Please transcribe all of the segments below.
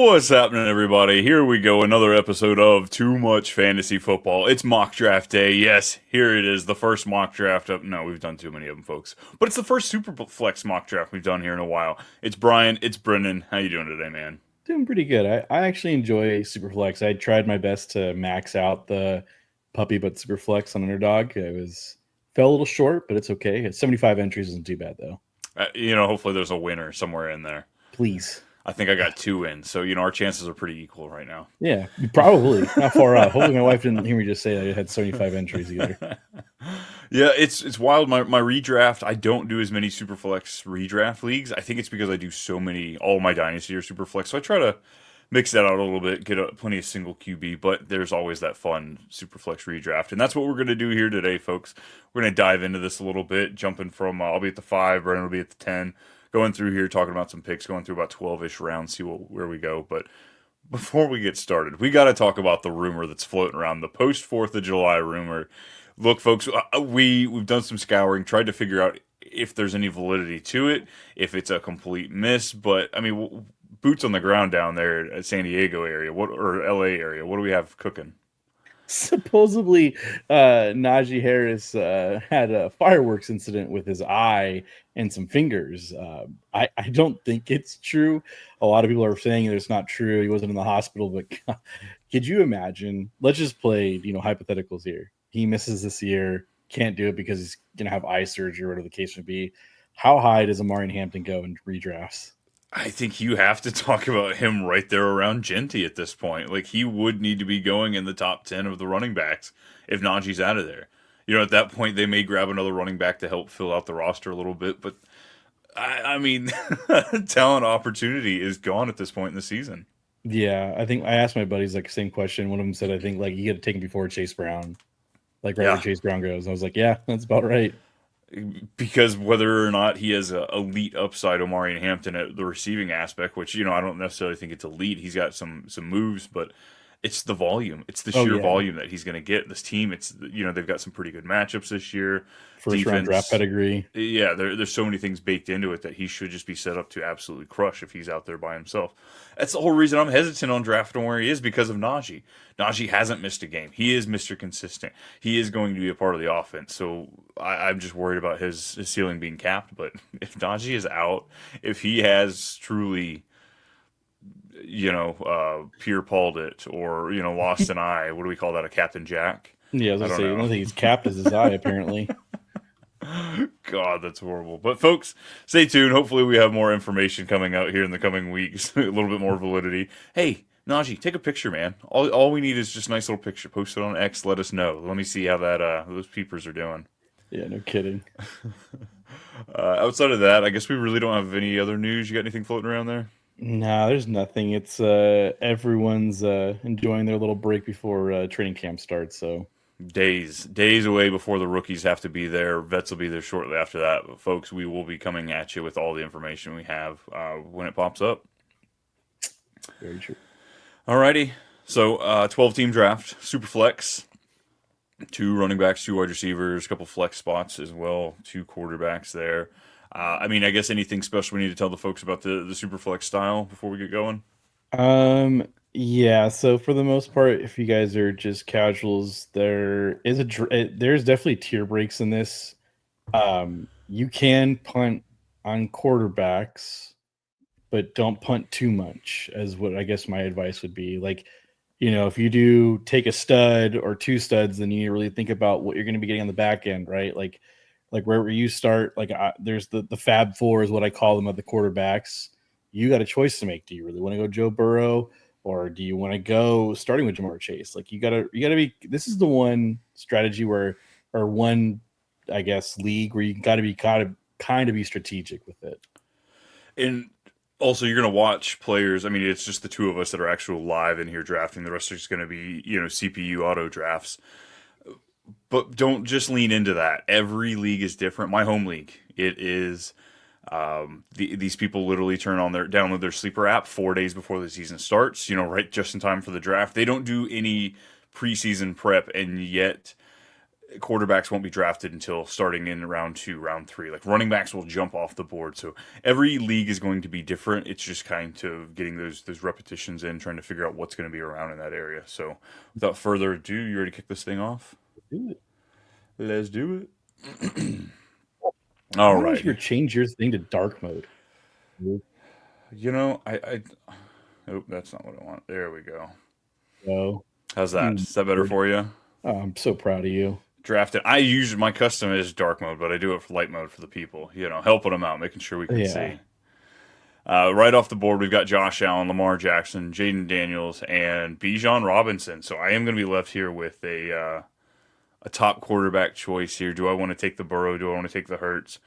What's happening, everybody? Here we go, another episode of Too Much Fantasy Football. It's mock draft day. Yes, here it is, the first mock draft of. No, we've done too many of them, folks. But it's the first Superflex mock draft we've done here in a while. It's Brian, it's Brennen. How you doing today, man? Doing pretty good. I actually enjoy Superflex. I tried my best to max out the puppy but Superflex on Underdog. It was fell a little short, but it's okay. 75 entries isn't too bad though. Hopefully there's a winner somewhere in there. Please. I think I got two in, so our chances are pretty equal right now. Yeah, probably not far out. Hopefully my wife didn't hear me just say I had 75 entries either. Yeah, it's wild. My redraft, I don't do as many Superflex redraft leagues. I think it's because I do so many, all my Dynasty are Superflex. So I try to mix that out a little bit, get plenty of single QB, but there's always that fun Superflex redraft. And that's what we're going to do here today, folks. We're going to dive into this a little bit, jumping from, I'll be at the 5, Brennan will be at the 10, going through here, talking about some picks, going through about 12-ish rounds, see where we go. But before we get started, we got to talk about the rumor that's floating around, the post 4th of July rumor. Look, folks, we've done some scouring, tried to figure out if there's any validity to it, if it's a complete miss. But I mean, boots on the ground down there at San Diego area, or LA area. What do we have cooking? Supposedly, Najee Harris had a fireworks incident with his eye and some fingers. I don't think it's true. A lot of people are saying it's not true. He wasn't in the hospital, but could you imagine? Let's just play, hypotheticals here. He misses this year, can't do it because he's going to have eye surgery or whatever the case may be. How high does Amari Hampton go in redrafts? I think you have to talk about him right there around Genty at this point. Like, he would need to be going in the top 10 of the running backs if Najee's out of there. At that point, they may grab another running back to help fill out the roster a little bit. But, I mean, talent opportunity is gone at this point in the season. Yeah, I think I asked my buddies the same question. One of them said, I think you got to take him before Chase Brown. Where Chase Brown goes. I was like, yeah, that's about right. Because whether or not he has a elite upside, Omari Hampton at the receiving aspect, which I don't necessarily think it's elite. He's got some moves, but it's the volume. It's the sheer volume that he's going to get. This team, they've got some pretty good matchups this year. First round draft pedigree. Yeah, there's so many things baked into it that he should just be set up to absolutely crush if he's out there by himself. That's the whole reason I'm hesitant on drafting where he is, because of Najee. Najee hasn't missed a game. He is Mr. Consistent. He is going to be a part of the offense. So I'm just worried about his ceiling being capped. But if Najee is out, if he has truly Pierre Pauled it, or lost an eye. What do we call that? A Captain Jack? Yeah, I was gonna say, the only thing he's capped is his eye, apparently. God, that's horrible. But folks, stay tuned. Hopefully we have more information coming out here in the coming weeks. A little bit more validity. Hey, Najee, take a picture, man. All we need is just a nice little picture. Post it on X. Let us know. Let me see how those peepers are doing. Yeah, no kidding. Outside of that, I guess we really don't have any other news. You got anything floating around there? No, there's nothing. It's everyone's enjoying their little break before training camp starts. So days away before the rookies have to be there. Vets will be there shortly after that. But folks, we will be coming at you with all the information we have when it pops up. Very true. Alrighty, so 12-team draft, Superflex. 2 running backs, 2 wide receivers, a couple flex spots as well, 2 quarterbacks there. I guess anything special we need to tell the folks about the Superflex style before we get going? Yeah, so for the most part, if you guys are just casuals, there's definitely tier breaks in this. You can punt on quarterbacks, but don't punt too much, as what I guess my advice would be. If you do take a stud or 2 studs, then you need to really think about what you're going to be getting on the back end, right? Like wherever you start, there's the Fab Four is what I call them, of the quarterbacks. You got a choice to make. Do you really want to go Joe Burrow, or do you want to go starting with Jamar Chase? You gotta be. This is the one strategy or one, I guess, league where you got to be kind of be strategic with it. And also, you're going to watch players. I mean, it's just the 2 of us that are actually live in here drafting. The rest are just going to be, CPU auto drafts. But don't just lean into that. Every league is different. My home league, it is these people literally download their sleeper app 4 days before the season starts, right just in time for the draft. They don't do any preseason prep, and yet quarterbacks won't be drafted until starting in round 2, round 3. Like running backs will jump off the board. So every league is going to be different. It's just kind of getting those repetitions in, trying to figure out what's going to be around in that area. So without further ado, you ready to kick this thing off? Do it. Let's do it. Why don't you Alrighty. change your thing to dark mode? You know, I oh, that's not what I want. There we go. So, How's that? Is that better for you? oh, I'm so proud of you. Drafted. I use my custom is dark mode, but I do it for light mode for the people. You know, helping them out, making sure we can Yeah. see. Right off the board, we've got Josh Allen, Lamar Jackson, Jaden Daniels, and Bijan Robinson. So I am going to be left here with a top quarterback choice here. Do I want to take the Burrow? Do I want to take the Hurts?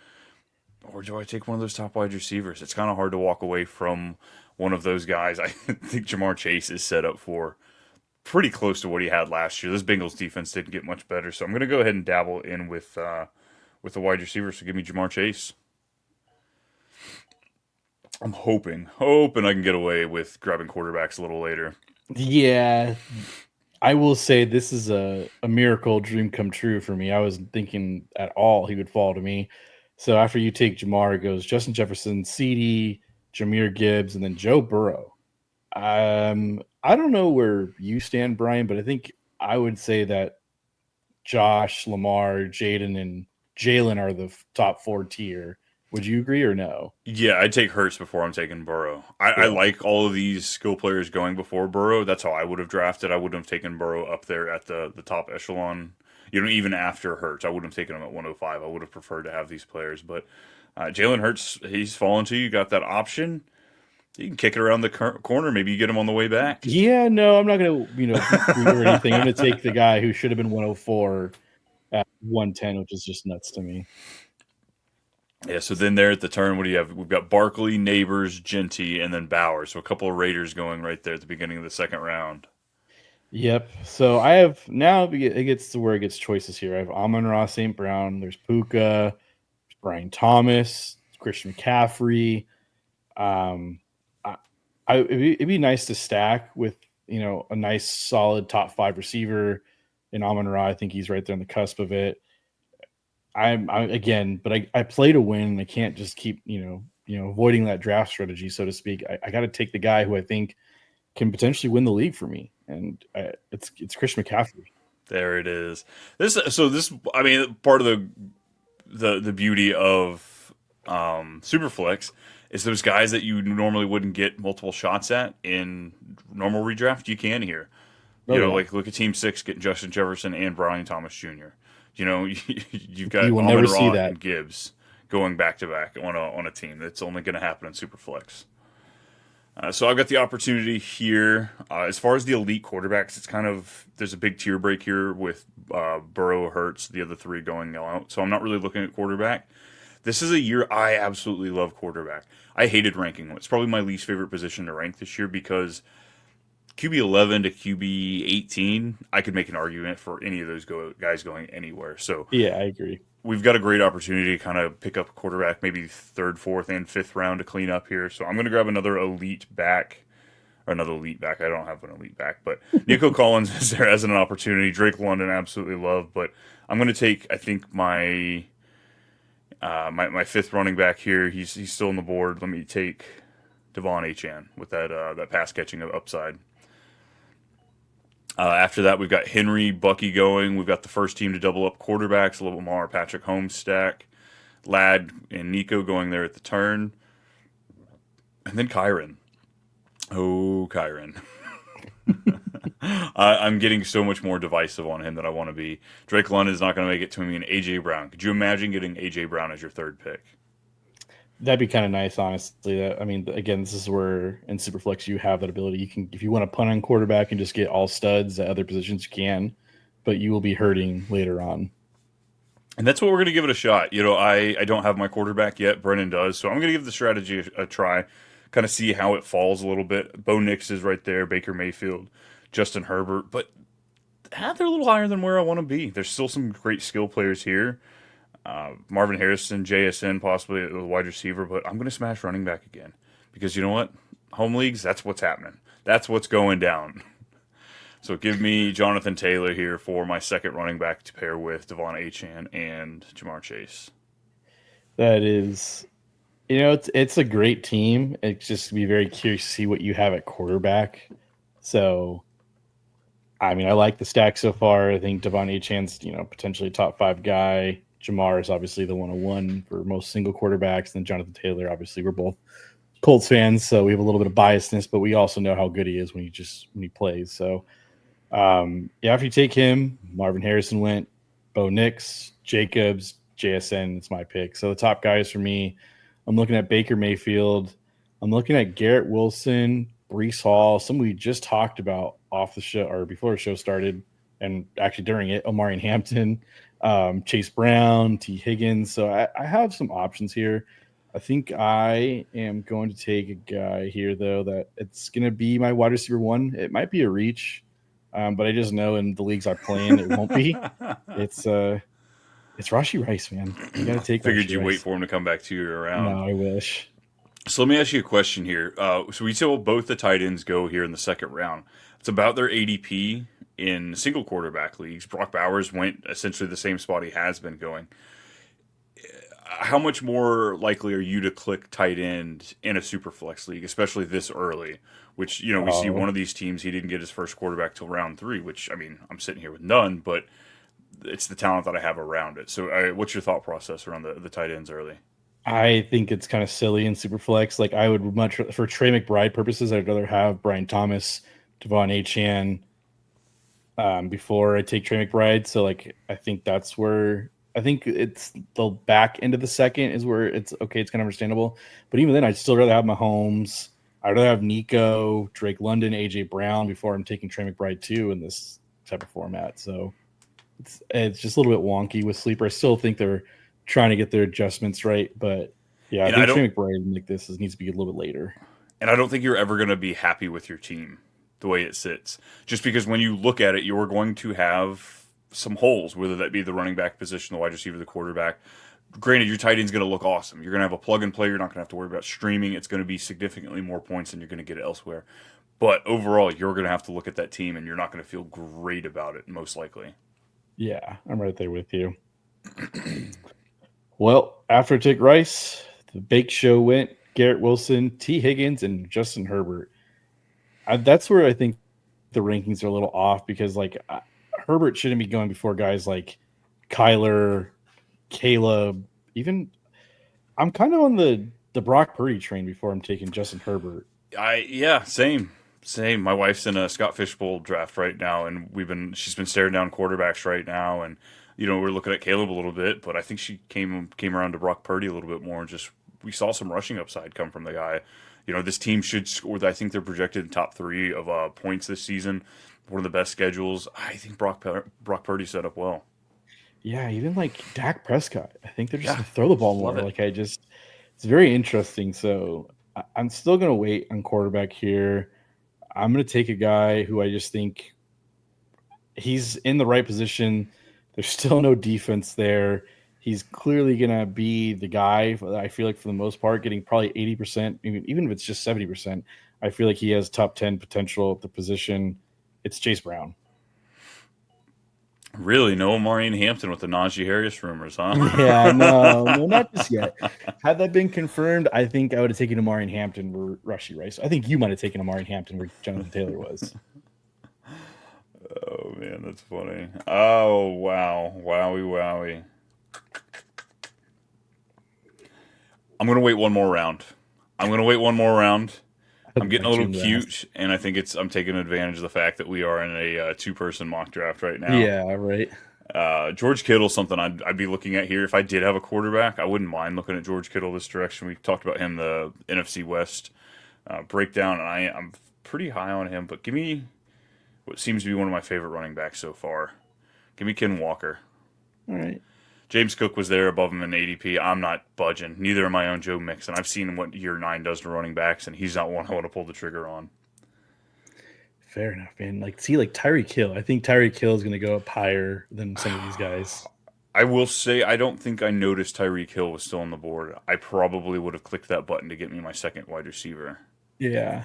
Or do I take one of those top wide receivers? It's kind of hard to walk away from one of those guys. I think Jamar Chase is set up for pretty close to what he had last year. This Bengals defense didn't get much better, so I'm going to go ahead and dabble in with the wide receiver. So give me Jamar Chase. I'm hoping I can get away with grabbing quarterbacks a little later. Yeah. I will say this is a miracle dream come true for me. I wasn't thinking at all he would fall to me. So after you take Jamar, it goes Justin Jefferson, CD, Jameer Gibbs, and then Joe Burrow. I don't know where you stand, Brian, but I think I would say that Josh, Lamar, Jaden, and Jalen are the top 4 tier. Would you agree or no? Yeah, I'd take Hurts before I'm taking Burrow. I Yeah. like all of these skill players going before Burrow. That's how I would have drafted. I wouldn't have taken Burrow up there at the top echelon. You know, even after Hurts, I wouldn't have taken him at 105. I would have preferred to have these players. But Jalen Hurts, he's fallen to you. You got that option. You can kick it around the corner. Maybe you get him on the way back. Yeah, no, I'm not going to, beat you or anything. I'm going to take the guy who should have been 104 at 110, which is just nuts to me. Yeah, so then there at the turn, what do you have? We've got Barkley, Neighbors, Genty, and then Bowers. So a couple of Raiders going right there at the beginning of the second round. Yep. So I have now it gets to where it gets choices here. I have Amon-Ra St. Brown. There's Puka, Brian Thomas, Christian McCaffrey. Um, it'd be nice to stack with a nice solid top 5 receiver in Amon-Ra. I think he's right there on the cusp of it. But I play to win. I can't just keep avoiding that draft strategy, so to speak. I got to take the guy who I think can potentially win the league for me, and it's Christian McCaffrey. There it is. I mean, part of the beauty of Superflex is those guys that you normally wouldn't get multiple shots at in normal redraft. You can here. Like look at Team 6 getting Justin Jefferson and Brian Thomas Jr. You know, you've got You will never Amon-Ra see that. and Gibbs going back to back on a team. That's only going to happen in Superflex. So I've got the opportunity here. As far as the elite quarterbacks, it's kind of there's a big tier break here with Burrow, Hurts, the other 3 going out. So I'm not really looking at quarterback. This is a year I absolutely love quarterback. I hated ranking them. It's probably my least favorite position to rank this year because QB 11 to QB 18, I could make an argument for any of those guys going anywhere. So Yeah, I agree. we've got a great opportunity to kind of pick up a quarterback, maybe 3rd, 4th, and 5th round to clean up here. So I'm going to grab another elite back. Or another elite back. I don't have an elite back, but Nico Collins is there as an opportunity. Drake London, absolutely love, but I'm going to take, I think, my 5th running back here. He's still on the board. Let me take Devon Achane with that pass catching upside. After that, we've got Henry, Bucky going. We've got the first team to double up quarterbacks, a little more Patrick Holmes stack. Ladd and Nico going there at the turn. And then Kyron. Oh, Kyron. I'm getting so much more divisive on him than I want to be. Drake London is not going to make it to me in A.J. Brown. Could you imagine getting A.J. Brown as your 3rd pick? That'd be kind of nice, honestly. Again, this is where in Superflex you have that ability. You can, if you want to punt on quarterback and just get all studs at other positions, you can, but you will be hurting later on. And that's what we're going to give it a shot. I don't have my quarterback yet. Brennen does, so I'm going to give the strategy a try, kind of see how it falls a little bit. Bo Nix is right there, Baker Mayfield, Justin Herbert, but they're a little higher than where I want to be. There's still some great skill players here. Marvin Harrison, JSN, possibly a wide receiver, but I'm going to smash running back again because you know what? Home leagues, that's what's happening. That's what's going down. So give me Jonathan Taylor here for my second running back to pair with Devon Achane and Jamar Chase. That is, it's a great team. It's just be very curious to see what you have at quarterback. So, I mean, I like the stack so far. I think Devon Achane's, potentially a top five guy. Jamar is obviously the 101 for most single quarterbacks. And then Jonathan Taylor, obviously, we're both Colts fans, so we have a little bit of biasness, but we also know how good he is when he plays. So, yeah, if you take him, Marvin Harrison went, Bo Nix, Jacobs, JSN. It's my pick. So the top guys for me, I'm looking at Baker Mayfield. I'm looking at Garrett Wilson, Brees Hall, some we just talked about off the show or before the show started, and actually during it, Omari and Hampton, Chase Brown, T. Higgins. So I have some options here. I think I am going to take a guy here, though, that it's going to be my wide receiver one. It might be a reach, but I just know in the leagues I play in, it won't be. It's Rashi Rice, man. You got to take Figured Rashi you wait Rice. for him to come back to you around. No, I wish. So let me ask you a question here. So we saw both the tight ends go here in the second round. It's about their ADP in single quarterback leagues. Brock Bowers went essentially the same spot he has been going. How much more likely are you to click tight end in a super flex league, especially this early? Which, we see one Oh, of these teams, he didn't get his first quarterback till round three, which, I mean, I'm sitting here with none, but it's the talent that I have around it. So what's your thought process around the tight ends early? I think it's kind of silly in Superflex. Like I would much for Trey McBride purposes, I'd rather have Brian Thomas, Devon Achane, before I take Trey McBride. So like I think that's where I think it's the back end of the second is where it's okay, it's kind of understandable. But even then, I'd still rather have Mahomes. I'd rather have Nico, Drake London, AJ Brown before I'm taking Trey McBride too in this type of format. So it's just a little bit wonky with sleeper. I still think they're trying to get their adjustments right, but yeah, I And I think don't Trey McBride like this needs to be a little bit later. and I don't think you're ever going to be happy with your team the way it sits. Just because when you look at it, you're going to have some holes, whether that be the running back position, the wide receiver, the quarterback. Granted, your tight end's going to look awesome. You're going to have a plug and play. You're not going to have to worry about streaming. It's going to be significantly more points than you're going to get elsewhere. But overall, you're going to have to look at that team, and you're not going to feel great about it, most likely. Yeah, I'm right there with you. Well, after I took Rice, the bake show went Garrett Wilson, T. Higgins, and Justin Herbert. That's where I think the rankings are a little off because Herbert shouldn't be going before guys like Kyler, Caleb. Even I'm kind of on the Brock Purdy train before I'm taking Justin Herbert. Yeah, same. My wife's in a Scott Fishbowl draft right now, and she's been staring down quarterbacks right now, and we're looking at Caleb a little bit, but I think she came around to Brock Purdy a little bit more, and just we saw some rushing upside come from the guy. This team should score. I think they're projected in top three of points this season. One of the best schedules. I think Brock Purdy set up well. Yeah, even like Dak Prescott. I think they're just Yeah, going to throw the ball love more. it. It's very interesting. So I'm still going to wait on quarterback here. I'm going to take a guy who I just think he's in the right position. There's still no defense there. He's clearly going to be the guy. I feel like for the most part, getting probably 80%, even if it's just 70%. I feel like he has top 10 potential at the position. It's Chase Brown. Really, no Amari and Hampton with the Najee Harris rumors, huh? Yeah, no, not just yet. Had that been confirmed, I think I would have taken Amari and Hampton where Rushy Rice. I think you might have taken Amari and Hampton where Jonathan Taylor was. Oh man, that's funny. Oh wow, wowie wowie. I'm gonna wait one more round. I'm gonna wait one more round. I'm getting I a little assumed that. cute, and I think I'm taking advantage of the fact that we are in a two-person mock draft right now. Yeah, right. George Kittle's something I'd be looking at here if I did have a quarterback. I wouldn't mind looking at George Kittle this direction. We talked about him the NFC West breakdown, and I'm pretty high on him. But give me what seems to be one of my favorite running backs so far. Give me Ken Walker. All right. James Cook was there above him in ADP. I'm not budging. Neither am my own Joe Mixon. I've seen what year 9 does to running backs, and he's not one I want to pull the trigger on. Fair enough, man. Like Tyreek Hill. I think Tyreek Hill is going to go up higher than some of these guys. I will say I don't think I noticed Tyreek Hill was still on the board. I probably would have clicked that button to get me my second wide receiver. Yeah.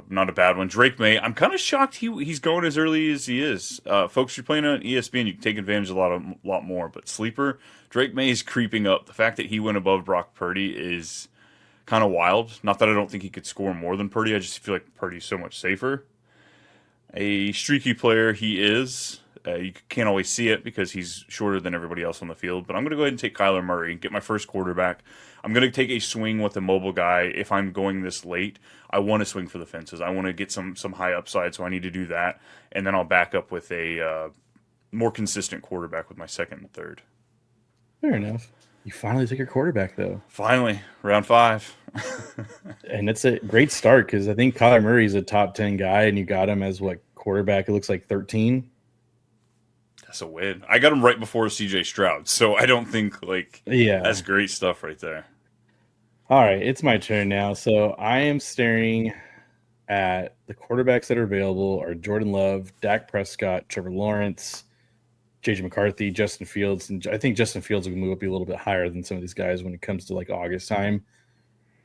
Not a bad one. Drake May. I'm kind of shocked he's going as early as he is. Folks, you're playing on ESPN, you can take advantage of a lot more. But sleeper, Drake May is creeping up. The fact that he went above Brock Purdy is kind of wild. Not that I don't think he could score more than Purdy. I just feel like Purdy's so much safer. A streaky player he is. You can't always see it because he's shorter than everybody else on the field. But I'm going to go ahead and take Kyler Murray and get my first quarterback. I'm going to take a swing with a mobile guy. If I'm going this late, I want to swing for the fences. I want to get some high upside, so I need to do that. And then I'll back up with a more consistent quarterback with my second and third. Fair enough. You finally took your quarterback, though. Finally, round 5. And it's a great start because I think Kyler Murray's a top 10 guy, and you got him as what quarterback? It looks like 13. That's a win. I got him right before CJ Stroud, so I don't think that's great stuff right there. All right, it's my turn now. So I am staring at the quarterbacks that are available are Jordan Love, Dak Prescott, Trevor Lawrence, JJ McCarthy, Justin Fields, and I think Justin Fields will move up a little bit higher than some of these guys when it comes to like August time.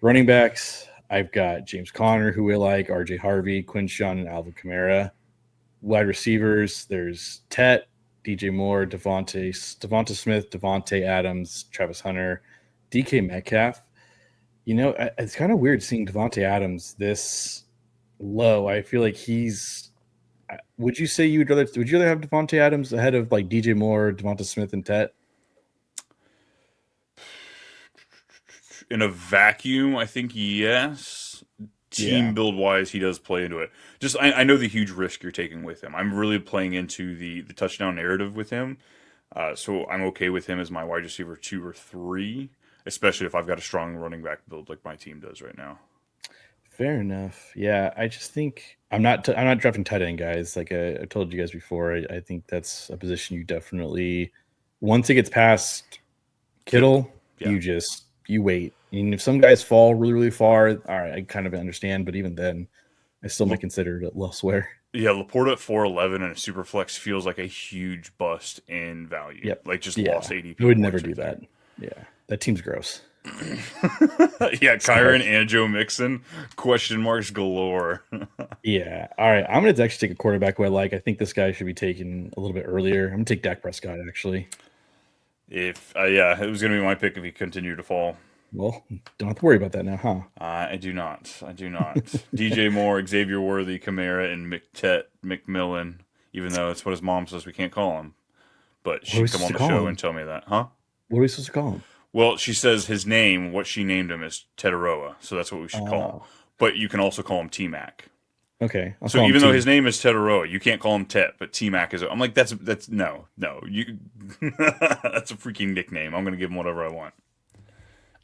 Running backs, I've got James Conner, who we like, RJ Harvey, Quinshawn, and Alvin Kamara. Wide receivers, there's Tet, DJ Moore, Devonta Smith, Devontae Adams, Travis Hunter, DK Metcalf. You know, it's kind of weird seeing Devontae Adams this low. I feel like he's. Would you say would you rather have Devontae Adams ahead of like DJ Moore, Devonta Smith, and Tet? In a vacuum, I think yes. Team build wise, he does play into it. Just I know the huge risk you're taking with him. I'm really playing into the touchdown narrative with him. So I'm okay with him as my wide receiver 2 or 3, especially if I've got a strong running back build like my team does right now. Fair enough. Yeah, I just think I'm not drafting tight end guys. Like I told you guys before, I think that's a position you definitely once it gets past Kittle, you wait. I mean, if some guys fall really, really far, all right, I kind of understand. But even then, I still might consider it elsewhere. Yeah, Laporta at 4'11" and a Superflex feels like a huge bust in value. Yep. Like just lost ADP. I would never do that. Yeah, that team's gross. Yeah, Kyron and Joe Mixon, question marks galore. Yeah. All right, I'm going to actually take a quarterback who I like. I think this guy should be taken a little bit earlier. I'm going to take Dak Prescott, actually. If it was going to be my pick if he continued to fall. Well, don't have to worry about that now, huh? I do not. DJ Moore, Xavier Worthy, Kamara, and McMillan, even though it's what his mom says we can't call him. But she come on the show and tell me that. Huh? What are we supposed to call him? Well, she says his name, what she named him, is Tetaroa, so that's what we should call him. But you can also call him T-Mac. Okay. So even though his name is Tetaroa, you can't call him Tet, but T-Mac is. I'm like, that's no. You that's a freaking nickname. I'm going to give him whatever I want.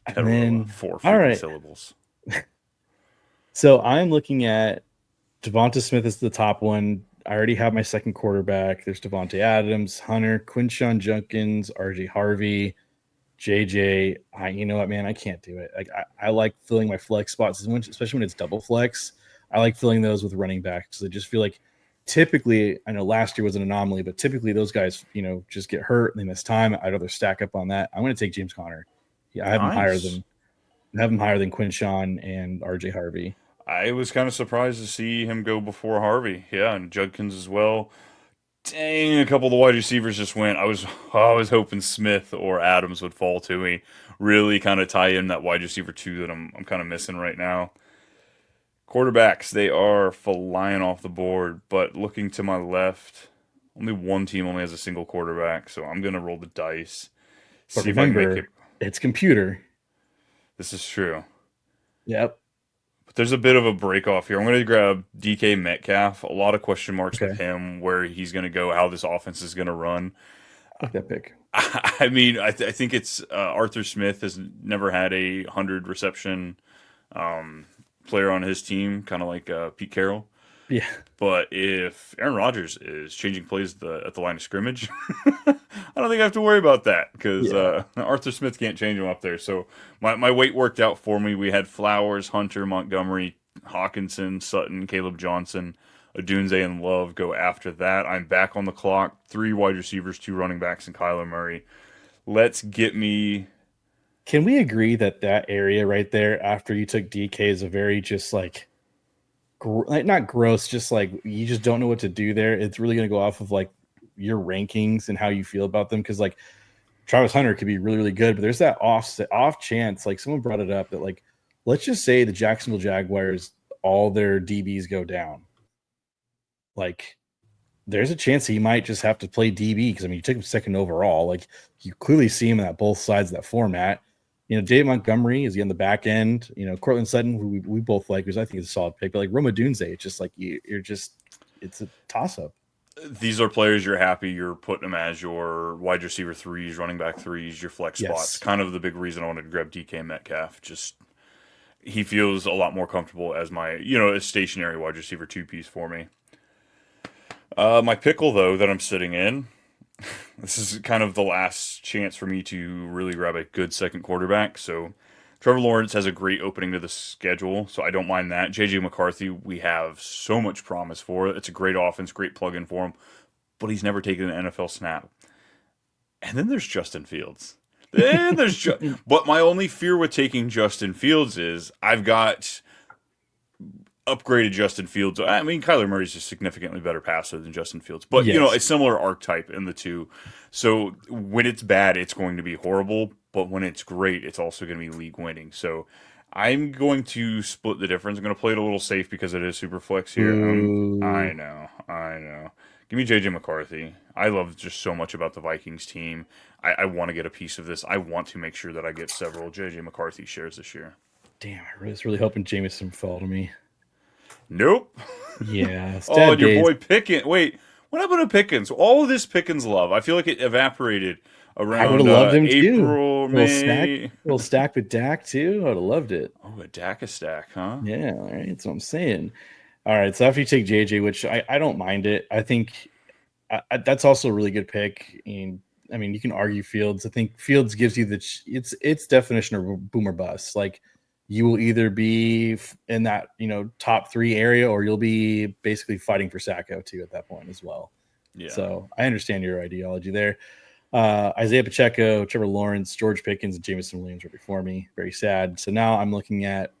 Tetaroa, 4 freaking syllables. So I'm looking at Devonta Smith is the top one. I already have my second quarterback. There's Devontae Adams, Hunter, Quinshawn Junkins, RJ Harvey, JJ. You know what, man? I can't do it. Like I like filling my flex spots, especially when it's double flex. I like filling those with running backs. I just feel like typically, I know last year was an anomaly, but typically those guys, just get hurt and they miss time. I'd rather stack up on that. I'm going to take James Conner. Yeah, I have him higher than Quinshawn and RJ Harvey. I was kind of surprised to see him go before Harvey. Yeah, and Judkins as well. Dang, a couple of the wide receivers just went. I was hoping Smith or Adams would fall to me. Really kind of tie in that wide receiver 2 that I'm kind of missing right now. Quarterbacks, they are flying off the board, but looking to my left, only one team only has a single quarterback, so I'm going to roll the dice. But see remember, if I can make it. It's computer. This is true. Yep. But there's a bit of a break off here. I'm going to grab DK Metcalf. A lot of question marks with him, where he's going to go, how this offense is going to run. I like that pick. I mean, I think it's Arthur Smith has never had a 100 reception player on his team, kind of like Pete Carroll. Yeah. But if Aaron Rodgers is changing plays at the line of scrimmage, I don't think I have to worry about that because Arthur Smith can't change him up there. So my weight worked out for me. We had Flowers, Hunter, Montgomery, Hawkinson, Sutton, Caleb Johnson, Odunze, and Love go after that. I'm back on the clock. 3 wide receivers, 2 running backs, and Kyler Murray. Let's get me... Can we agree that area right there after you took DK is a very just like like not gross, just like you just don't know what to do there. It's really going to go off of like your rankings and how you feel about them. Because like Travis Hunter could be really, really good, but there's that off chance. Like someone brought it up that like, let's just say the Jacksonville Jaguars, all their DBs go down. Like there's a chance he might just have to play DB because I mean you took him second overall. Like you clearly see him at both sides of that format. You know, Dave Montgomery is he on the back end. You know, Cortland Sutton, who we both like, because I think is a solid pick. But like Roma Dunze, it's just like you're just it's a toss up. These are players you're happy you're putting them as your wide receiver threes, running back threes, your flex spots. Yes. Kind of the big reason I wanted to grab DK Metcalf. Just he feels a lot more comfortable as my, a stationary wide receiver two piece for me. My pickle though that I'm sitting in, this is kind of the last chance for me to really grab a good second quarterback. So Trevor Lawrence has a great opening to the schedule, so I don't mind that. JJ McCarthy, we have so much promise for. It's a great offense, great plug-in for him, but he's never taken an NFL snap. And then there's Justin Fields. But my only fear with taking Justin Fields is I've got upgraded Justin Fields. I mean, Kyler Murray's a significantly better passer than Justin Fields, but Yes. a similar archetype in the two. So when it's bad, it's going to be horrible, but when it's great, it's also going to be league winning. So I'm going to split the difference. I'm going to play it a little safe because it is super flex here. I Ooh. know. Give me JJ McCarthy. I love just so much about the Vikings team. I want to get a piece of this. I want to make sure that I get several JJ McCarthy shares this year. Damn, I was really hoping Jameson fell to me. Nope. Yeah, Oh, stat and your days. boy Pickens. Wait, what happened to Pickens? All of this Pickens love. I feel like it evaporated I would around have loved him too. April, A little stack, May. little stack with Dak too. I would have loved it. Oh, a Daka stack, huh? Yeah, all right. That's what I'm saying. All right. So after you take JJ, which I don't mind it, I think that's also a really good pick. And I mean, you can argue Fields. I think Fields gives you its definition of boom or bust. Like you will either be in that top three area, or you'll be basically fighting for Sacco too at that point as well. Yeah. So I understand your ideology there. Isaiah Pacheco, Trevor Lawrence, George Pickens, and Jameson Williams were before me. Very sad. So now I'm looking at,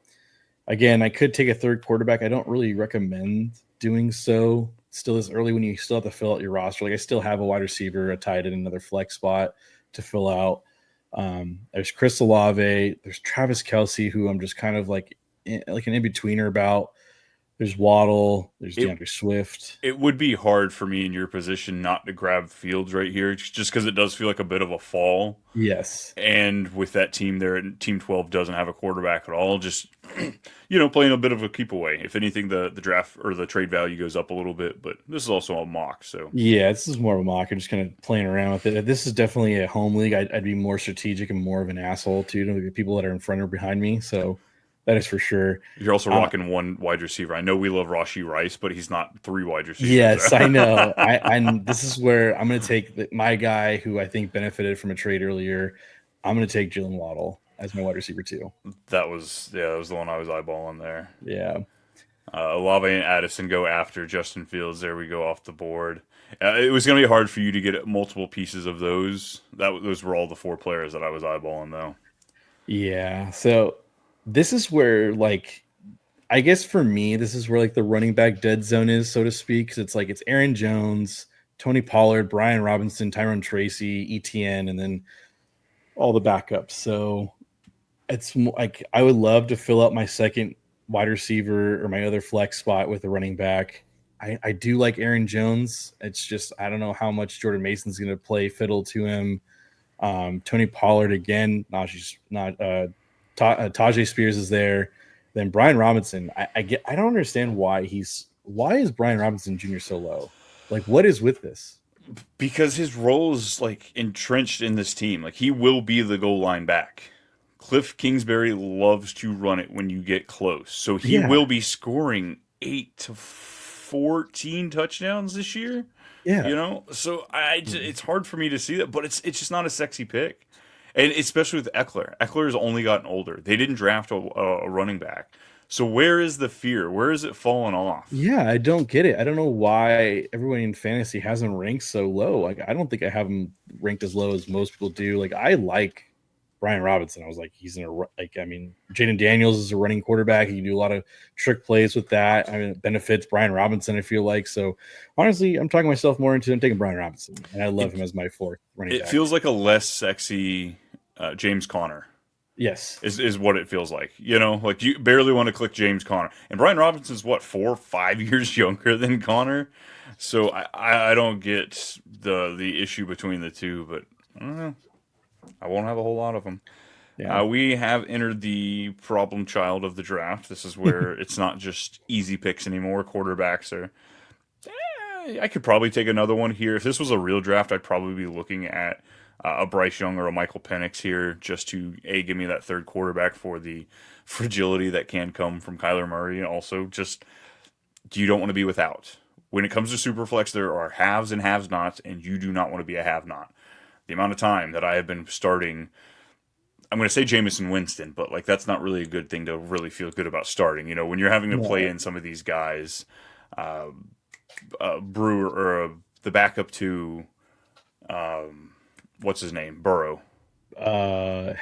again, I could take a third quarterback. I don't really recommend doing so still this early when you still have to fill out your roster. Like I still have a wide receiver, a tight end, another flex spot to fill out. There's Chris Olave, there's Travis Kelce, who I'm just kind of like an in-betweener about. There's Waddle, there's It DeAndre Swift. it would be hard for me in your position not to grab Fields right here, just because it does feel like a bit of a fall. Yes. And with that team there, Team 12 doesn't have a quarterback at all. Just playing a bit of a keep away. If anything, the draft or the trade value goes up a little bit. But this is also a mock, so Yeah, this is more of a mock. I'm just kind of playing around with it. This is definitely a home league. I'd be more strategic and more of an asshole to the people that are in front or behind me. So that is for sure. you're also rocking one wide receiver. I know we love Rashi Rice, but he's not three wide receivers. Yes, I know. And this is where I'm going to take my guy who I think benefited from a trade earlier. I'm going to take Jalen Waddle as my wide receiver too. That was the one I was eyeballing there. Yeah. Olave and Addison go after Justin Fields. There we go off the board. It was going to be hard for you to get multiple pieces of those. Those were all the four players that I was eyeballing, though. Yeah. So this is where, like, I guess for me, this is where like the running back dead zone is, so to speak. Because it's Aaron Jones, Tony Pollard, Brian Robinson, Tyrone Tracy, ETN, and then all the backups. So it's like I would love to fill up my second wide receiver or my other flex spot with a running back. I do like Aaron Jones. It's just I don't know how much Jordan Mason's going to play fiddle to him. Tony Pollard again. Tajay Spears is there. Then Brian Robinson. I don't understand why is Brian Robinson Jr. so low? Like what is with this? Because his role is like entrenched in this team. Like he will be the goal line back. Cliff Kingsbury loves to run it when you get close. So he Yeah. will be scoring 8 to 14 touchdowns this year. Yeah. So it's hard for me to see that, but it's just not a sexy pick. And especially with Eckler. Eckler has only gotten older. They didn't draft a running back. So where is the fear? Where is it falling off? Yeah, I don't get it. I don't know why everyone in fantasy has him ranked so low. Like, I don't think I have him ranked as low as most people do. Like, I like Brian Robinson. I was like, he's in a like. I mean, Jaden Daniels is a running quarterback. He can do a lot of trick plays with that. I mean, it benefits Brian Robinson. I feel like so. Honestly, I'm talking myself more into taking Brian Robinson, and I love him as my fourth running It back. feels like a less sexy James Conner. Yes. Is what it feels like. You know, like you barely want to click James Conner. And Brian Robinson's what, 4 or 5 years younger than Conner? So I don't get the issue between the two, but I don't know. I won't have a whole lot of them. Yeah. We have entered the problem child of the draft. This is where it's not just easy picks anymore. Quarterbacks are. I could probably take another one here. If this was a real draft, I'd probably be looking at a Bryce Young or a Michael Penix here just to give me that third quarterback for the fragility that can come from Kyler Murray, and also just you don't want to be without. When it comes to Superflex, there are haves and have nots, and you do not want to be a have not. The amount of time that I have been starting, I'm going to say Jameson Winston, but like that's not really a good thing to really feel good about starting. You know, when you're having to play No. in some of these guys, Brewer or the backup to what's his name, Burrow. Not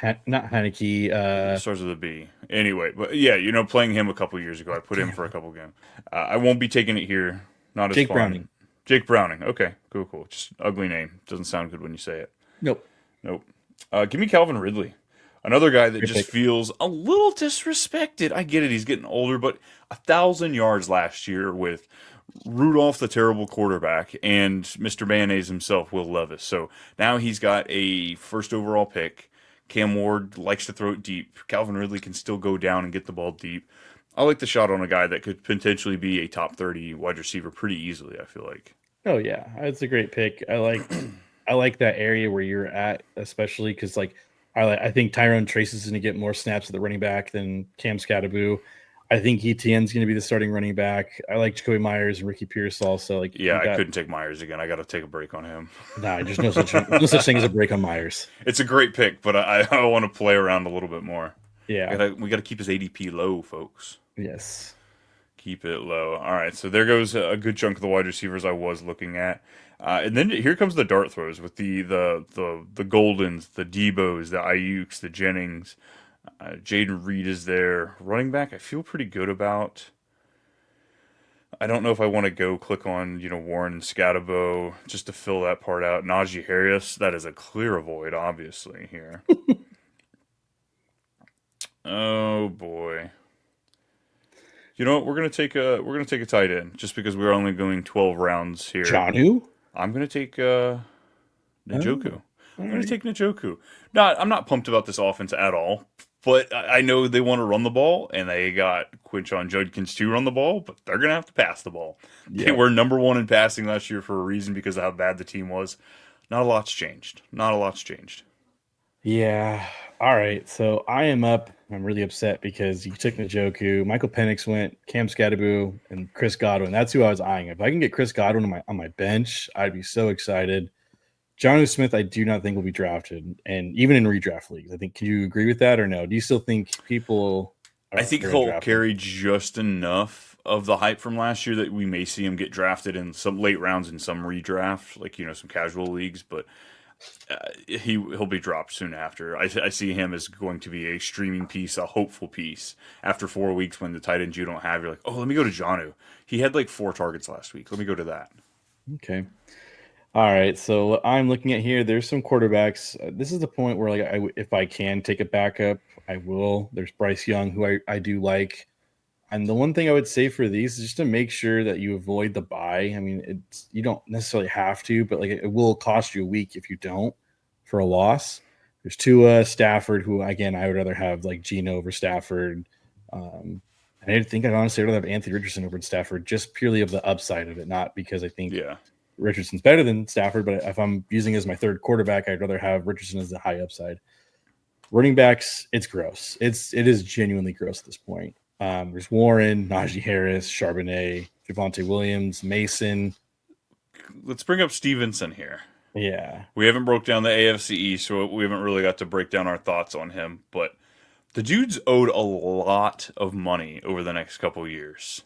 Heineke. Starts with a B. Anyway, but yeah, you know, playing him a couple years ago, I put him Damn. for a couple games. I won't be taking it here. Not as Jake fun. Browning. Jake Browning. Okay, cool. Just ugly name. Doesn't sound good when you say it. Nope. Nope. Give me Calvin Ridley. Another guy that Good just pick. feels a little disrespected. I get it. He's getting older, but 1,000 yards last year with Rudolph, the terrible quarterback, and Mr. Mayonnaise himself, Will Levis. So now he's got a first overall pick. Cam Ward likes to throw it deep. Calvin Ridley can still go down and get the ball deep. I like the shot on a guy that could potentially be a top 30 wide receiver pretty easily, I feel like. Oh yeah, it's a great pick. I like that area where you're at, especially because I think Tyrone Trace is going to get more snaps at the running back than Cam Scattaboo. I think ETN's going to be the starting running back. I like Jacoby Myers and Ricky Pierce also. Like Yeah, you I got couldn't take Myers again. I got to take a break on him. nah, there's no such thing as a break on Myers. It's a great pick, but I want to play around a little bit more. Yeah. We gotta keep his ADP low, folks. Yes. Keep it low. All right, so there goes a good chunk of the wide receivers I was looking at, and then here comes the dart throws with the Goldens, the Debos, the Ayuks, the Jennings. Jaden Reed is there. Running back, I feel pretty good about. I don't know if I want to go click on Warren and Scatabo just to fill that part out. Najee Harris, that is a clear avoid, obviously here. Oh boy. You know what? We're gonna take a tight end just because we're only going 12 rounds here. Janu? I'm gonna take Njoku. Oh, I'm all gonna right. take Njoku. I'm not pumped about this offense at all. But I know they want to run the ball, and they got Quinshon Judkins to run the ball, but they're gonna have to pass the ball. They Yeah. were number one in passing last year for a reason because of how bad the team was. Not a lot's changed. Not a lot's changed. Yeah. All right. So I am up. I'm really upset because you took Njoku. Michael Penix went, Cam Scattaboo, and Chris Godwin. That's who I was eyeing. If I can get Chris Godwin on my bench, I'd be so excited. Jonnu Smith, I do not think will be drafted, and even in redraft leagues, I think. Can you agree with that or no? Do you still think people I think are going to he'll draft him? carry just enough of the hype from last year that we may see him get drafted in some late rounds in some redraft, like some casual leagues. But he'll be dropped soon after. I see him as going to be a streaming piece, a hopeful piece. After 4 weeks, when the tight ends you don't have, you're like, oh, let me go to Jonnu. He had like 4 targets last week. Let me go to that. Okay. All right. So I'm looking at here. There's some quarterbacks. This is the point where, if I can take a backup, I will. There's Bryce Young, who I do like. And the one thing I would say for these is just to make sure that you avoid the buy. I mean, you don't necessarily have to, but it will cost you a week if you don't for a loss. There's Tua, Stafford, who again I would rather have like Geno over Stafford. And I think I'd honestly rather have Anthony Richardson over Stafford, just purely of the upside of it, not because I think Yeah. Richardson's better than Stafford, but if I'm using as my third quarterback, I'd rather have Richardson as the high upside. Running backs, it's gross. It is genuinely gross at this point. There's Warren, Najee Harris, Charbonnet, Javonte Williams, Mason. Let's bring up Stevenson here. Yeah. We haven't broke down the AFC East, so we haven't really got to break down our thoughts on him. But the dude's owed a lot of money over the next couple years.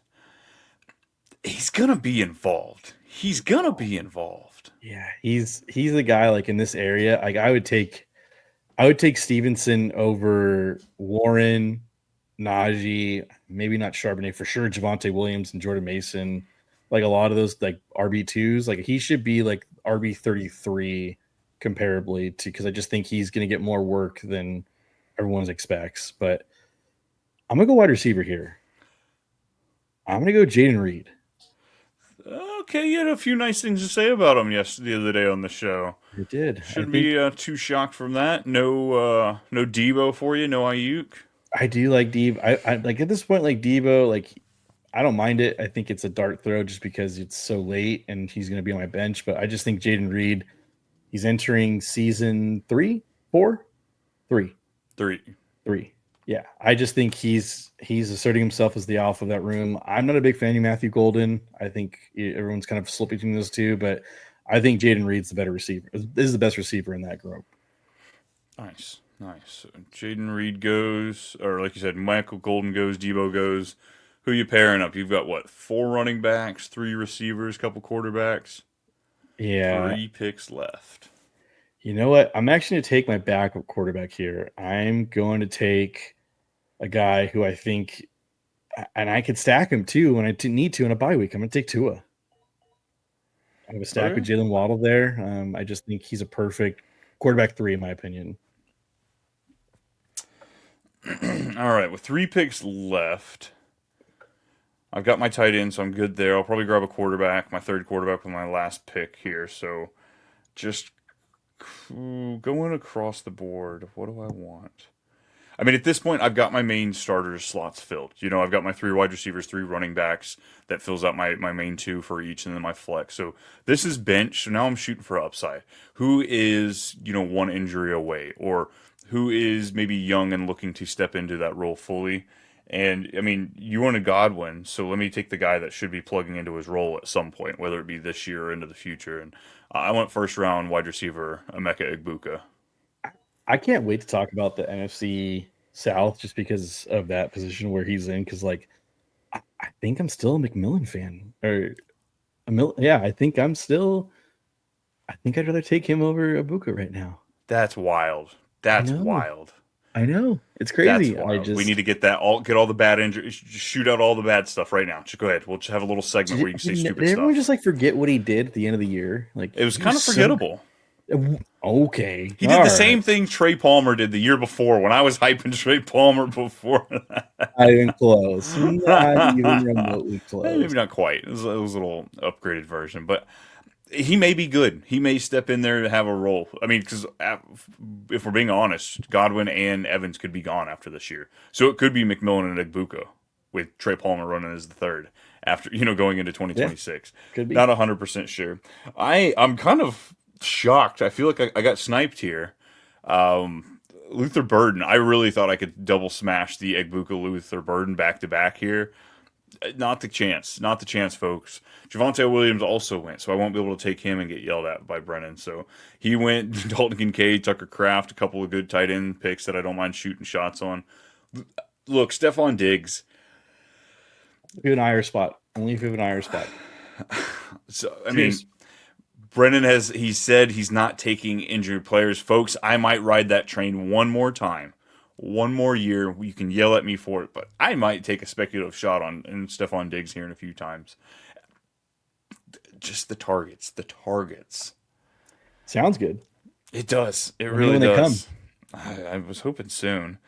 He's gonna be involved. He's gonna be involved. Yeah. He's the guy like in this area. Like I would take I would take Stevenson over Warren, Najee, maybe not Charbonnet for sure. Javonte Williams and Jordan Mason, like a lot of those like RB2s. Like he should be like RB33 comparably to, because I just think he's going to get more work than everyone expects. But I'm gonna go wide receiver here. I'm gonna go Jaden Reed. Okay, you had a few nice things to say about him the other day on the show. I did. I Shouldn't think be too shocked from that. No Debo for you. No Ayuk. I do like Debo. I like at this point, like Debo, like I don't mind it. I think it's a dart throw just because it's so late and he's going to be on my bench. But I just think Jaden Reed, he's entering season 3, 4, 3, 3. 3. Yeah, I just think he's asserting himself as the alpha of that room. I'm not a big fan of Matthew Golden. I think everyone's kind of split between those two, but I think Jaden Reed's the better receiver. This is the best receiver in that group. Nice. So Jaden Reed goes, or like you said, Michael Golden goes, Debo goes. Who you pairing up? You've got what? 4 running backs, 3 receivers, couple quarterbacks. Yeah. 3 picks left. You know what? I'm actually going to take my backup quarterback here. I'm going to take a guy who I think, and I could stack him too when I need to in a bye week. I'm going to take Tua. I have a stack with Okay. Jalen Waddle there. I just think he's a perfect quarterback 3, in my opinion. All right, with 3 picks left, I've got my tight end, so I'm good there. I'll probably grab a quarterback, my third quarterback with my last pick here. So just going across the board, what do I want? I mean, at this point, I've got my main starters slots filled. I've got my 3 wide receivers, 3 running backs. That fills out my main 2 for each, and then my flex. So this is bench. So now I'm shooting for upside. Who is, one injury away, or who is maybe young and looking to step into that role fully? And I mean, you wanted Godwin, so let me take the guy that should be plugging into his role at some point, whether it be this year or into the future. And I went first round wide receiver Emeka Egbuka. I can't wait to talk about the NFC South just because of that position where he's in. Because like, I think I'm still a McMillan fan, or yeah, I think I'm still. I think I'd rather take him over Abuka right now. That's wild. I That's know. wild. I know. It's That's crazy. wild. We need to get all the bad injuries, shoot out all the bad stuff right now. Just go ahead. We'll just have a little segment where you can say did stupid everyone stuff. just like forget what he did at the end of the year? Like It was he kind was of so forgettable. okay. He did All the right. same thing Trey Palmer did the year before when I was hyping Trey Palmer before. Not even close. Not even remotely Maybe close. not quite. It was a little upgraded version, but he may be good. He may step in there to have a role. I mean, because if we're being honest, Godwin and Evans could be gone after this year, so it could be McMillan and Egbuka with Trey Palmer running as the third after going into Yeah, 2026. could be. Not 100% sure. I'm kind of shocked. I feel like I got sniped here. Luther Burden. I really thought I could double smash the Egbuka Luther Burden back to back here. Not the chance. Not the chance, folks. Javonte Williams also went, so I won't be able to take him and get yelled at by Brennen. So he went. Dalton Kincaid, Tucker Kraft, a couple of good tight end picks that I don't mind shooting shots on. Look, Stephon Diggs. If you have an IR spot. Only if you have an IR spot. So I mean, Brennen he said he's not taking injured players. Folks, I might ride that train one more time. One more year. You can yell at me for it, but I might take a speculative shot on Stephon Diggs here in a few times. Just the targets. The targets. Sounds good. It does. It Let me know really when they come. does. I was hoping soon.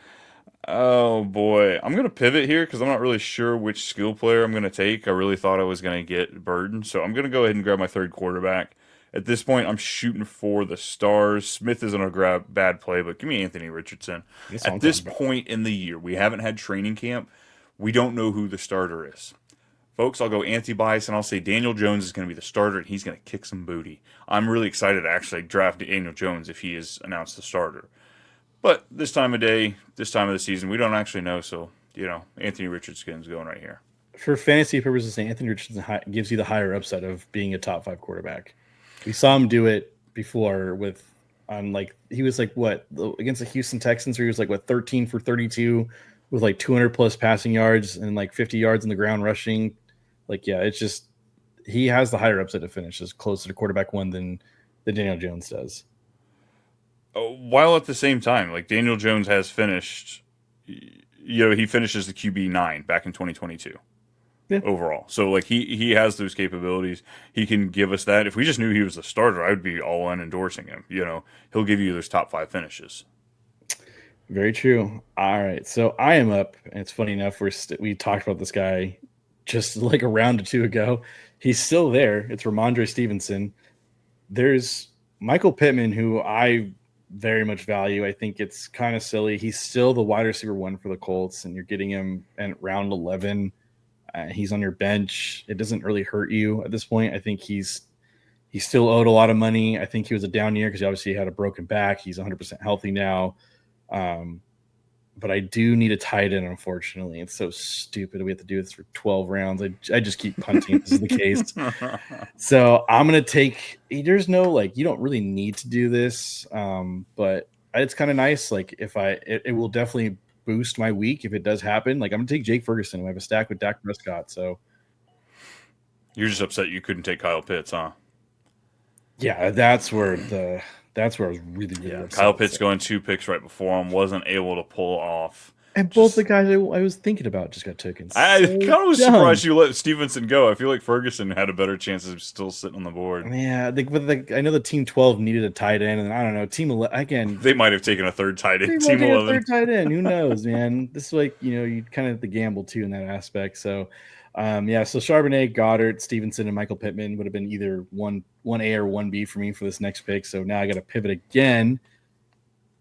Oh boy, I'm gonna pivot here because I'm not really sure which skill player I'm gonna take. I really thought I was gonna get Burden, so I'm gonna go ahead and grab my third quarterback. At this point, I'm shooting for the stars. Smith isn't a bad play, but give me Anthony Richardson. That's what At I'm this talking about. point in the year, we haven't had training camp. We don't know who the starter is. Folks, I'll go anti-bias and I'll say Daniel Jones is going to be the starter and he's going to kick some booty. I'm really excited to actually draft Daniel Jones if he is announced the starter. But this time of day, this time of the season, we don't actually know. So, Anthony Richardson's going right here. For fantasy purposes, Anthony Richardson gives you the higher upside of being a top 5 quarterback. We saw him do it before he was like what against the Houston Texans, where he was like what 13 for 32 with like 200 plus passing yards and like 50 yards in the ground rushing. Like, yeah, it's just he has the higher upside to finish as closer to quarterback 1 than Daniel Jones does. while at the same time, like Daniel Jones has finished, he finishes the QB 9 back in 2022 Yeah, overall. So like he has those capabilities. He can give us that. If we just knew he was the starter, I would be all in endorsing him. He'll give you those top 5 finishes. very true. All right, so I am up, and it's funny enough we talked about this guy just like a round or two ago. He's still there. It's Ramondre Stevenson. There's Michael Pittman, who I very much value. I think it's kind of silly. He's still the wide receiver 1 for the Colts, and you're getting him at round 11. He's on your bench. It doesn't really hurt you at this point. I think he's still owed a lot of money. I think he was a down year because obviously he had a broken back. He's 100% healthy now. Um, but I do need a tight end, unfortunately. It's so stupid. We have to do this for 12 rounds. I just keep punting if this is the case. So I'm going to take, there's no, like, you don't really need to do this. But it's kind of nice. Like it will definitely boost my week if it does happen. Like I'm going to take Jake Ferguson. We have a stack with Dak Prescott. So You're just upset you couldn't take Kyle Pitts, huh? yeah, that's where I was really, really Yeah, upset. Kyle Pitts going 2 picks right before him wasn't able to pull off. And both the Just guys I was thinking about just got taken. I So kind of was dumb. surprised you let Stevenson go. I feel like Ferguson had a better chance of still sitting on the board. Yeah, I know the team 12 needed a tight end, and I don't know, team 11 again. They might have taken a third tight They end. might Team take a 11. third tight end. Who knows, man? This is like you kind of have to gamble too in that aspect. So, yeah. So Charbonnet, Goddard, Stevenson, and Michael Pittman would have been either one A or 1B for me for this next pick. So now I got to pivot again,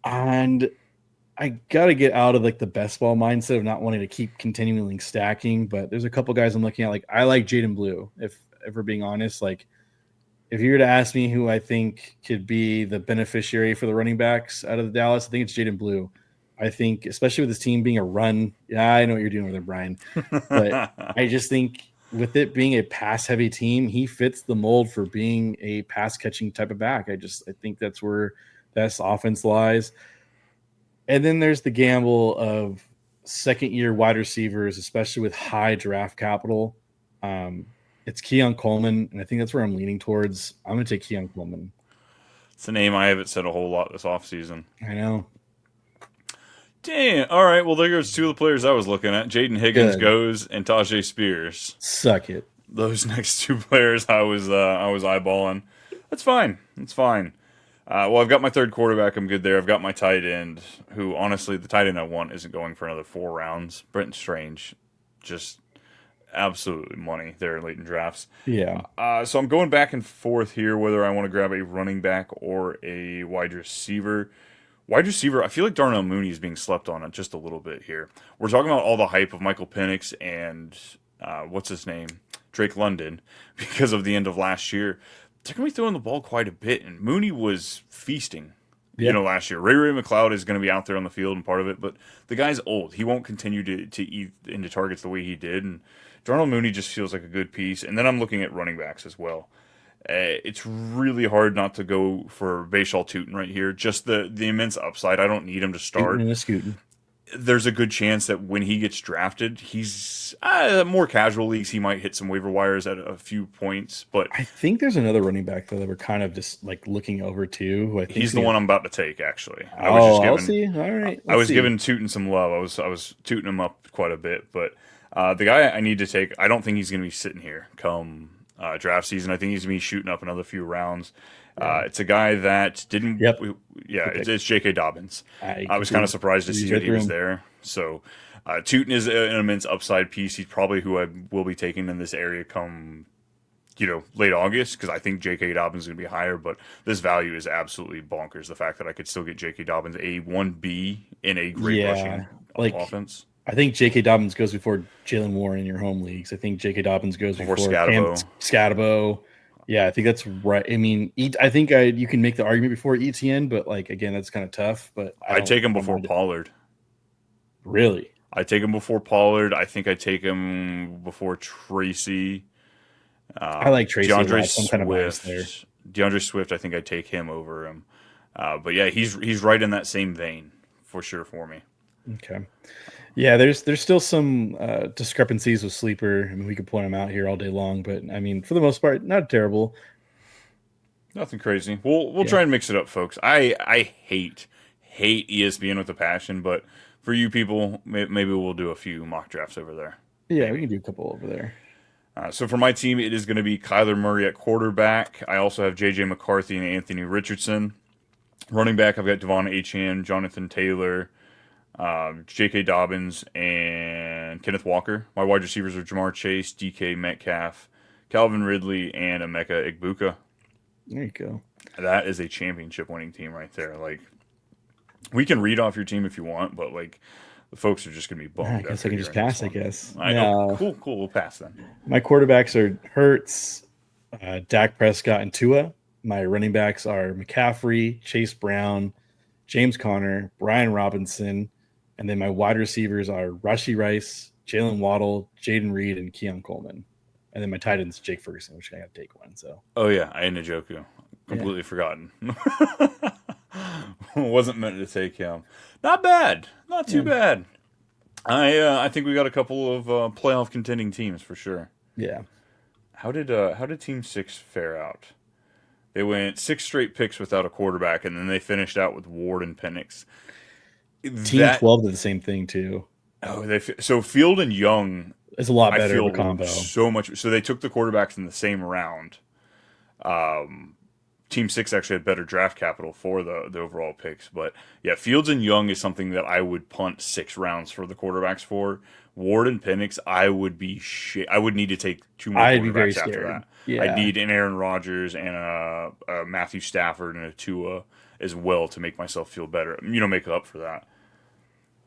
and I got to get out of like the best ball mindset of not wanting to keep continually stacking. But there's a couple guys I'm looking at. Like I like Jaden Blue. If we're being honest, like if you were to ask me who I think could be the beneficiary for the running backs out of the Dallas, I think it's Jaden Blue. I think, especially with this team being a run, yeah, I know what you're doing with it, Brian, but I just think with it being a pass heavy team, he fits the mold for being a pass catching type of back. I think that's where best offense lies. And then there's the gamble of second year wide receivers, especially with high draft capital. Um, it's Keon Coleman, and I think that's where I'm leaning towards. I'm going to take Keon Coleman. It's a name I haven't said a whole lot this offseason. I know. Damn. All right. Well, there goes 2 of the players I was looking at. Jaden Higgins Good. goes and Tajay Spears. Suck it. Those next 2 players I was eyeballing. That's fine. That's fine. Well, I've got my third quarterback. I'm good there. I've got my tight end, who honestly the tight end I want isn't going for another 4 rounds. Brenton Strange, just absolutely money there late in drafts. Yeah. So I'm going back and forth here whether I want to grab a running back or a wide receiver. Wide receiver, I feel like Darnell Mooney is being slept on it just a little bit here. We're talking about all the hype of Michael Penix and what's his name, Drake London, because of the end of last year. They're going to be throwing the ball quite a bit, and Mooney was feasting. Yeah. Last year, Ray McLeod is going to be out there on the field and part of it, but the guy's old. He won't continue to eat into targets the way he did, and Darnell Mooney just feels like a good piece. And then I'm looking at running backs as well. It's really hard not to go for Bashal Tootin right here. Just the immense upside. I don't need him to start. And a scooting. There's a good chance that when he gets drafted, he's more casual leagues. He might hit some waiver wires at a few points, but I think there's another running back though that we're kind of just like looking over to. Who I think he's the one I'm about to take. Actually, I'll see. All right. I was giving Tootin some love. I was tooting him up quite a bit, but the guy I need to take, I don't think he's going to be sitting here come draft season. I think he's going to be shooting up another few rounds. It's a guy that didn't. Yep. Yeah, it's J.K. Dobbins. I was kind of surprised to see right that he was through there. So Tootin is an immense upside piece. He's probably who I will be taking in this area come late August, because I think J.K. Dobbins is going to be higher, but this value is absolutely bonkers. The fact that I could still get J.K. Dobbins a 1B in a great rushing offense. I think J.K. Dobbins goes before Jalen Warren in your home leagues. I think J.K. Dobbins goes before Scatabo. Yeah, I think that's right. I mean, I think you can make the argument before ETN, but like again, that's kind of tough. But I'd take him before Pollard. Really? I take him before Pollard. I think I take him before Tracy. I like Tracy. DeAndre Some kind of bias there. DeAndre Swift. I think I take him over him. But yeah, he's right in that same vein for sure for me. Okay. Yeah, there's still some discrepancies with Sleeper. I mean, we could point them out here all day long, but I mean, for the most part, not terrible. Nothing crazy. We'll try and mix it up, folks. I hate ESPN with a passion, but for you people, maybe we'll do a few mock drafts over there. Yeah, we Maybe. can do a couple over there. So for my team, it is going to be Kyler Murray at quarterback. I also have J.J. McCarthy and Anthony Richardson. Running back, I've got Devon Achane, Jonathan Taylor, J.K. Dobbins, and Kenneth Walker. My wide receivers are Jamar Chase, D.K. Metcalf, Calvin Ridley, and Emeka Egbuka. There you go. That is a championship winning team right there. Like, we can read off your team if you want, but like the folks are just gonna be I bummed guess I after can just hearing this pass. I one. guess. I know. No, Cool. We'll pass then. my quarterbacks are Hurts, Dak Prescott, and Tua. My running backs are McCaffrey, Chase Brown, James Conner, Brian Robinson, and then my wide receivers are Rashi Rice, Jalen Waddle, Jaden Reed, and Keon Coleman. And then my tight end's Jake Ferguson, which I got to take one. So Oh yeah, I had Njoku. yeah, Completely forgotten. Wasn't meant to take him. Not bad. Not too yeah, bad. I think we got a couple of playoff contending teams for sure. yeah. How did Team Six fare out? They went 6 straight picks without a quarterback, and then they finished out with Ward and Penix. Team That 12 did the same thing too. so Field and Young, It's a lot I better of feel a combo. so much. So they took the quarterbacks in the same round. Team Six actually had better draft capital for the overall picks, but yeah, Fields and Young is something that I would punt 6 rounds for the quarterbacks for. Ward and Penix, I would be shit. I would need to take 2 more I'd be very quarterbacks after scared. that. I'd Yeah. need an Aaron Rodgers and a Matthew Stafford and a Tua as well to make myself feel better. Make up for that.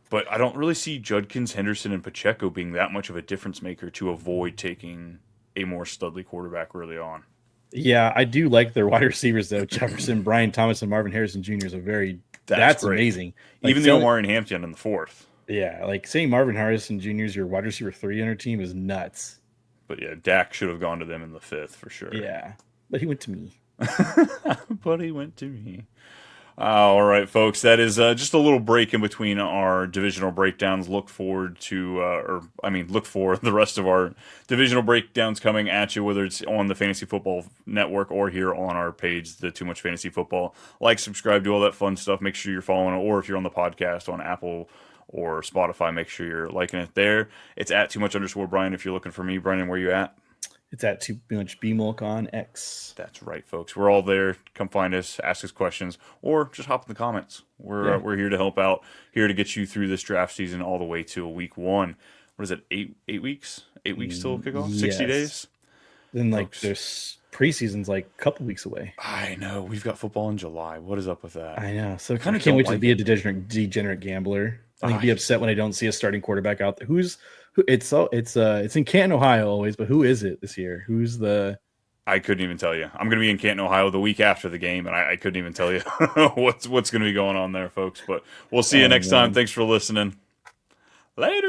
But I don't really see Judkins, Henderson, and Pacheco being that much of a difference maker to avoid taking a more studly quarterback early on. Yeah, I do like their wide receivers though. Jefferson, Brian Thomas, and Marvin Harrison Jr. is a very that's Great. amazing. Like Even the Omar and Hampton in the fourth. yeah, like saying Marvin Harrison Jr. is your wide receiver 3 on your team is nuts. But yeah, Dak should have gone to them in the fifth for sure. Yeah, but he went to me. But he went to me. All right, folks. That is just a little break in between our divisional breakdowns. Look forward to, look for the rest of our divisional breakdowns coming at you, whether it's on the Fantasy Football Network or here on our page, the Too Much Fantasy Football. Like, subscribe, do all that fun stuff. Make sure you're following, or if you're on the podcast on Apple or Spotify, make sure you're liking it there. It's at @too_much_Brian if you're looking for me. Brian, where you at? It's at Too Much BMulk on X. That's right, folks. We're all there. Come find us, ask us questions, or just hop in the comments. We're here to help out, here to get you through this draft season all the way to week 1. What is it? 8 weeks? 8 weeks till kickoff? 60 days? Then Folks. there's preseason's like a couple weeks away. I know. We've got football in July. What is up with that? I know. So I Kinda can't wait don't to like be it. a degenerate gambler. I'd be upset when I don't see a starting quarterback out there. It's in Canton, Ohio always, but who is it this year? Who's the I couldn't even tell you. I'm going to be in Canton, Ohio the week after the game, and I couldn't even tell you what's going to be going on there, folks. But we'll see you next time. Thanks for listening. Later.